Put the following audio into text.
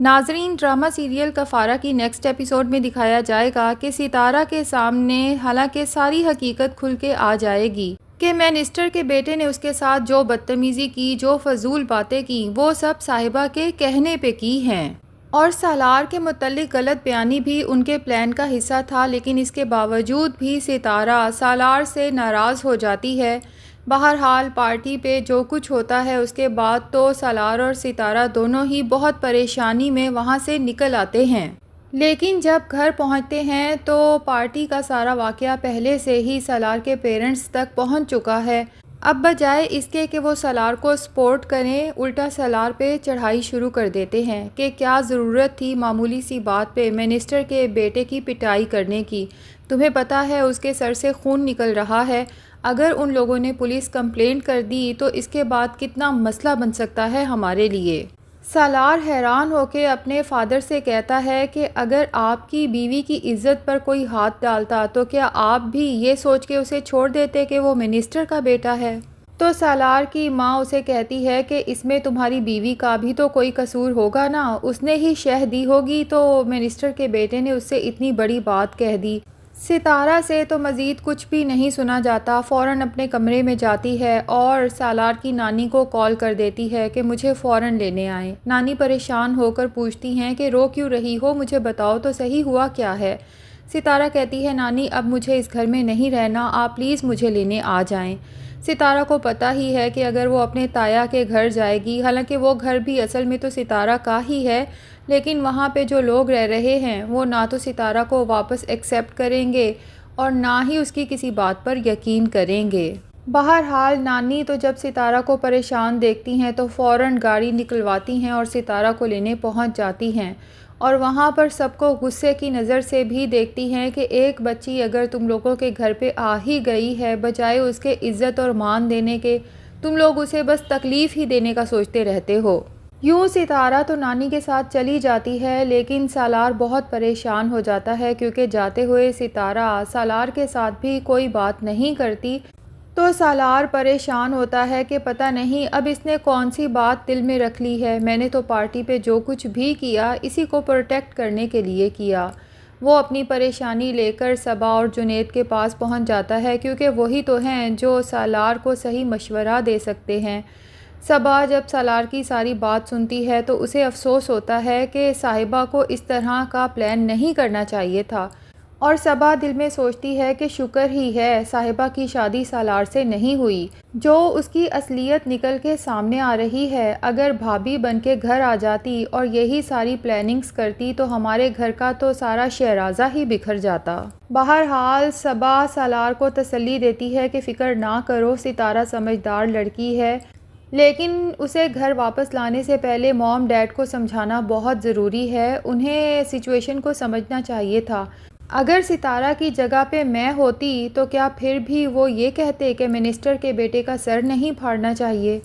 ناظرین، drama serial کفارہ کی نیکسٹ ایپیسوڈ میں دکھایا جائے گا کہ ستارہ کے سامنے حالانکہ ساری حقیقت کھل کے آ جائے گی کہ منسٹر کے بیٹے نے اس کے ساتھ جو بدتمیزی کی، جو فضول باتیں کی، وہ سب صاحبہ کے کہنے پہ کی ہیں، اور سالار کے متعلق غلط بیانی بھی ان کے پلان کا حصہ تھا۔ لیکن اس کے باوجود بھی ستارہ سالار سے ناراض ہو جاتی ہے۔ بہرحال پارٹی پہ جو کچھ ہوتا ہے اس کے بعد تو سالار اور ستارہ دونوں ہی بہت پریشانی میں وہاں سے نکل آتے ہیں۔ لیکن جب گھر پہنچتے ہیں تو پارٹی کا سارا واقعہ پہلے سے ہی سالار کے پیرنٹس تک پہنچ چکا ہے۔ اب بجائے اس کے کہ وہ سالار کو سپورٹ کریں، الٹا سالار پہ چڑھائی شروع کر دیتے ہیں کہ کیا ضرورت تھی معمولی سی بات پہ منسٹر کے بیٹے کی پٹائی کرنے کی۔ تمہیں پتہ ہے اس کے سر سے خون نکل رہا ہے۔ اگر ان لوگوں نے پولیس کمپلینٹ کر دی تو اس کے بعد کتنا مسئلہ بن سکتا ہے ہمارے لیے۔ سالار حیران ہو کے اپنے فادر سے کہتا ہے کہ اگر آپ کی بیوی کی عزت پر کوئی ہاتھ ڈالتا تو کیا آپ بھی یہ سوچ کے اسے چھوڑ دیتے کہ وہ منسٹر کا بیٹا ہے؟ تو سالار کی ماں اسے کہتی ہے کہ اس میں تمہاری بیوی کا بھی تو کوئی قصور ہوگا نا، اس نے ہی شہ دی ہوگی تو منسٹر کے بیٹے نے اس سے اتنی بڑی بات کہہ دی۔ ستارہ سے تو مزید کچھ بھی نہیں سنا جاتا، فوراً اپنے کمرے میں جاتی ہے اور سالار کی نانی کو کال کر دیتی ہے کہ مجھے فوراً لینے آئیں۔ نانی پریشان ہو کر پوچھتی ہیں کہ رو کیوں رہی ہو، مجھے بتاؤ تو صحیح ہوا کیا ہے؟ ستارہ کہتی ہے نانی اب مجھے اس گھر میں نہیں رہنا، آپ پلیز مجھے لینے آ جائیں۔ ستارہ کو پتہ ہی ہے کہ اگر وہ اپنے تایا کے گھر جائے گی، حالانکہ وہ گھر بھی اصل میں تو ستارہ کا ہی ہے، لیکن وہاں پہ جو لوگ رہ رہے ہیں وہ نہ تو ستارہ کو واپس ایکسیپٹ کریں گے اور نہ ہی اس کی کسی بات پر یقین کریں گے۔ بہرحال نانی تو جب ستارہ کو پریشان دیکھتی ہیں تو فوراً گاڑی نکلواتی ہیں اور ستارہ کو لینے پہنچ جاتی ہیں، اور وہاں پر سب کو غصے کی نظر سے بھی دیکھتی ہیں کہ ایک بچی اگر تم لوگوں کے گھر پہ آ ہی گئی ہے، بجائے اس کے عزت اور مان دینے کے تم لوگ اسے بس تکلیف ہی دینے کا سوچتے رہتے ہو۔ یوں ستارہ تو نانی کے ساتھ چلی جاتی ہے، لیکن سالار بہت پریشان ہو جاتا ہے کیونکہ جاتے ہوئے ستارہ سالار کے ساتھ بھی کوئی بات نہیں کرتی۔ تو سالار پریشان ہوتا ہے کہ پتہ نہیں اب اس نے کون سی بات دل میں رکھ لی ہے، میں نے تو پارٹی پہ جو کچھ بھی کیا اسی کو پروٹیکٹ کرنے کے لیے کیا۔ وہ اپنی پریشانی لے کر صبا اور جنید کے پاس پہنچ جاتا ہے کیونکہ وہی تو ہیں جو سالار کو صحیح مشورہ دے سکتے ہیں۔ صبا جب سالار کی ساری بات سنتی ہے تو اسے افسوس ہوتا ہے کہ صاحبہ کو اس طرح کا پلان نہیں کرنا چاہیے تھا، اور صبا دل میں سوچتی ہے کہ شکر ہی ہے صاحبہ کی شادی سالار سے نہیں ہوئی، جو اس کی اصلیت نکل کے سامنے آ رہی ہے۔ اگر بھابھی بن کے گھر آ جاتی اور یہی ساری پلاننگز کرتی تو ہمارے گھر کا تو سارا شہرازہ ہی بکھر جاتا۔ بہرحال صبا سالار کو تسلی دیتی ہے کہ فکر نہ کرو، ستارہ سمجھدار لڑکی ہے، لیکن اسے گھر واپس لانے سے پہلے موم ڈیڈ کو سمجھانا بہت ضروری ہے، انہیں سچویشن کو سمجھنا چاہیے تھا۔ اگر ستارہ کی جگہ پہ میں ہوتی تو کیا پھر بھی وہ یہ کہتے کہ منسٹر کے بیٹے کا سر نہیں پھاڑنا چاہیے؟